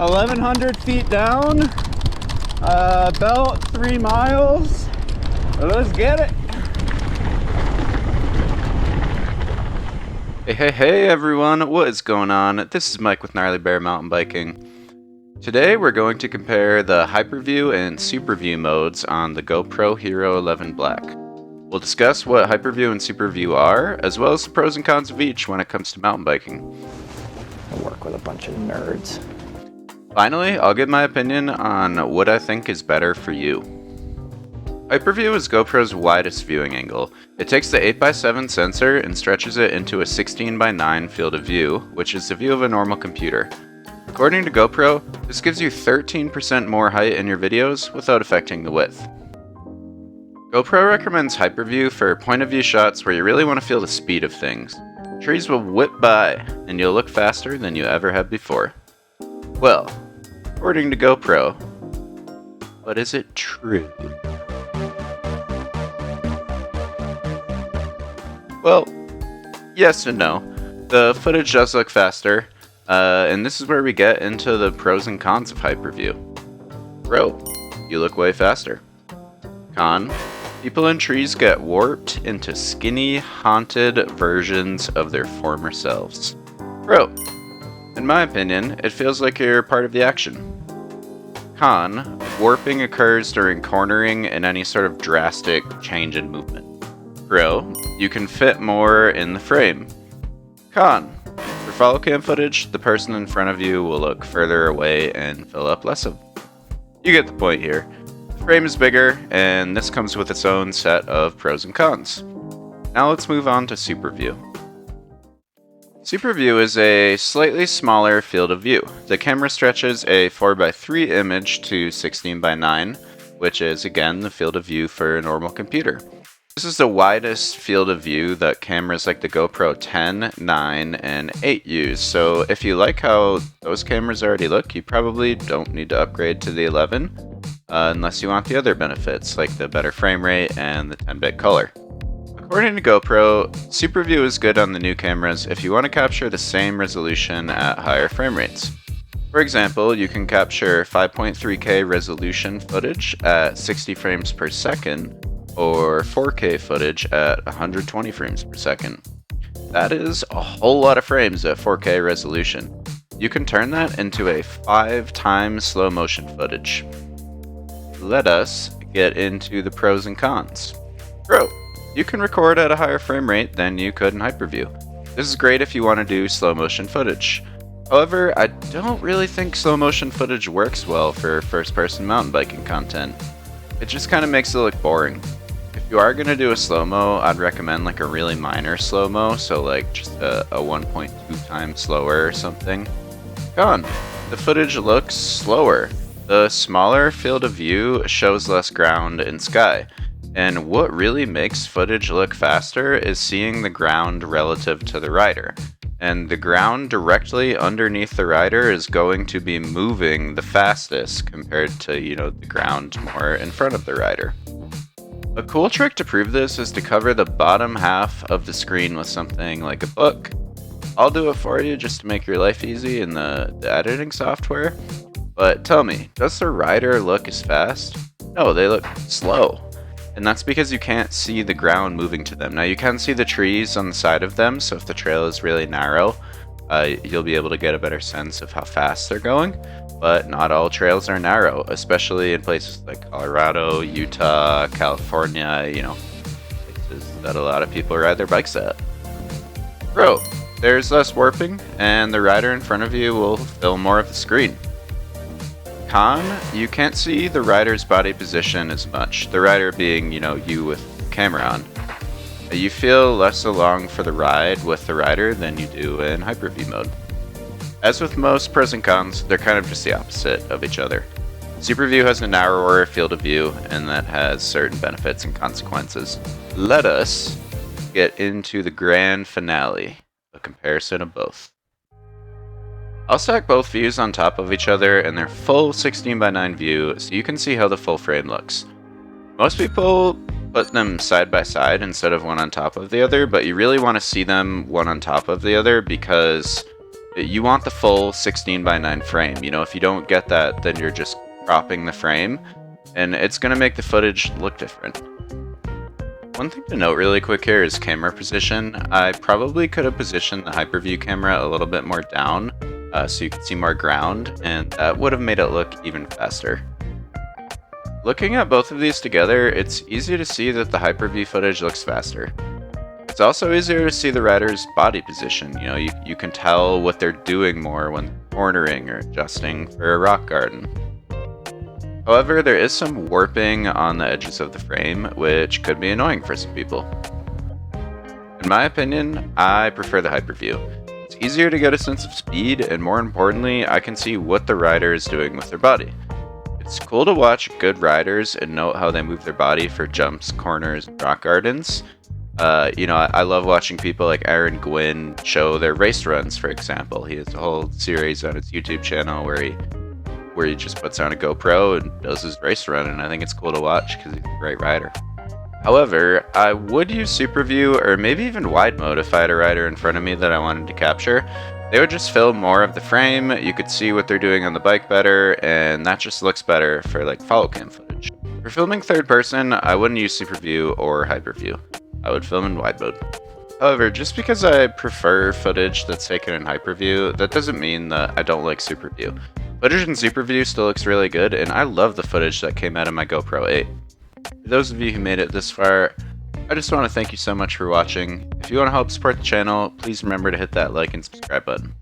1,100 feet down, about 3 miles. Let's get it. Hey everyone, what is going on? This is Mike with Gnarly Bear Mountain Biking. Today we're going to compare the Hyperview and Superview modes on the GoPro Hero 11 Black. We'll discuss what Hyperview and Superview are, as well as the pros and cons of each when it comes to mountain biking. I work with a bunch of nerds. Finally, I'll give my opinion on what I think is better for you. Hyperview is GoPro's widest viewing angle. It takes the 8x7 sensor and stretches it into a 16x9 field of view, which is the view of a normal computer. According to GoPro, this gives you 13% more height in your videos without affecting the width. GoPro recommends Hyperview for point of view shots where you really want to feel the speed of things. Trees will whip by, and you'll look faster than you ever have before. Well, according to GoPro, but is it true? Well, yes and no. The footage does look faster, and this is where we get into the pros and cons of Hyperview. Pro, you look way faster. Con, people in trees get warped into skinny, haunted versions of their former selves. Pro, in my opinion, it feels like you're part of the action. Con, warping occurs during cornering and any sort of drastic change in movement. Pro, you can fit more in the frame. Con, for follow cam footage, the person in front of you will look further away and fill up less of. You get the point here. The frame is bigger, and this comes with its own set of pros and cons. Now let's move on to Superview. Superview is a slightly smaller field of view. The camera stretches a 4x3 image to 16x9, which is again the field of view for a normal computer. This is the widest field of view that cameras like the GoPro 10, 9, and 8 use, so if you like how those cameras already look, you probably don't need to upgrade to the 11, unless you want the other benefits, like the better frame rate and the 10-bit color. According to GoPro, Superview is good on the new cameras if you want to capture the same resolution at higher frame rates. For example, you can capture 5.3K resolution footage at 60 frames per second, or 4K footage at 120 frames per second. That is a whole lot of frames at 4K resolution. You can turn that into a 5 times slow motion footage. Let us get into the pros and cons. Pro, you can record at a higher frame rate than you could in Hyperview. This is great if you want to do slow motion footage. However, I don't really think slow motion footage works well for first person mountain biking content. It just kind of makes it look boring. If you are going to do a slow-mo, I'd recommend like a really minor slow-mo, so like just a 1.2 times slower or something. Con, the footage looks slower. The smaller field of view shows less ground and sky. And what really makes footage look faster is seeing the ground relative to the rider. And the ground directly underneath the rider is going to be moving the fastest compared to, the ground more in front of the rider. A cool trick to prove this is to cover the bottom half of the screen with something like a book. I'll do it for you just to make your life easy in the editing software. But tell me, does the rider look as fast? No, they look slow. And that's because you can't see the ground moving to them. Now you can see the trees on the side of them, so if the trail is really narrow, you'll be able to get a better sense of how fast they're going. But not all trails are narrow, especially in places like Colorado, Utah, California, places that a lot of people ride their bikes at. Pro, there's less warping, and the rider in front of you will fill more of the screen. Con, you can't see the rider's body position as much, the rider being, you with the camera on. You feel less along for the ride with the rider than you do in Hyperview mode. As with most pros and cons, they're kind of just the opposite of each other. Superview has a narrower field of view, and that has certain benefits and consequences. Let us get into the grand finale, a comparison of both. I'll stack both views on top of each other in their full 16:9 view so you can see how the full frame looks. Most people put them side by side instead of one on top of the other, but you really want to see them one on top of the other because You want the full 16:9 frame. You know, if you don't get that, then you're just cropping the frame, and it's going to make the footage look different. One thing to note really quick here is camera position. I probably could have positioned the Hyperview camera a little bit more down so you could see more ground, and that would have made it look even faster. Looking at both of these together, it's easy to see that the Hyperview footage looks faster. It's also easier to see the rider's body position. You know, you can tell what they're doing more when cornering or adjusting for a rock garden. However, there is some warping on the edges of the frame, which could be annoying for some people. In my opinion, I prefer the Hyperview. It's easier to get a sense of speed, and more importantly, I can see what the rider is doing with their body. It's cool to watch good riders and note how they move their body for jumps, corners, and rock gardens. You know, I love watching people like Aaron Gwynn show their race runs, for example. He has a whole series on his YouTube channel where he just puts on a GoPro and does his race run, and I think it's cool to watch because he's a great rider. However, I would use Superview or maybe even wide mode if I had a rider in front of me that I wanted to capture. They would just film more of the frame, you could see what they're doing on the bike better, and that just looks better for like follow cam footage. For filming third person, I wouldn't use Superview or Hyperview. I would film in wide mode. However, just because I prefer footage that's taken in Hyperview, that doesn't mean that I don't like Superview. Footage in Superview still looks really good, and I love the footage that came out of my GoPro 8. For those of you who made it this far, I just want to thank you so much for watching. If you want to help support the channel, please remember to hit that like and subscribe button.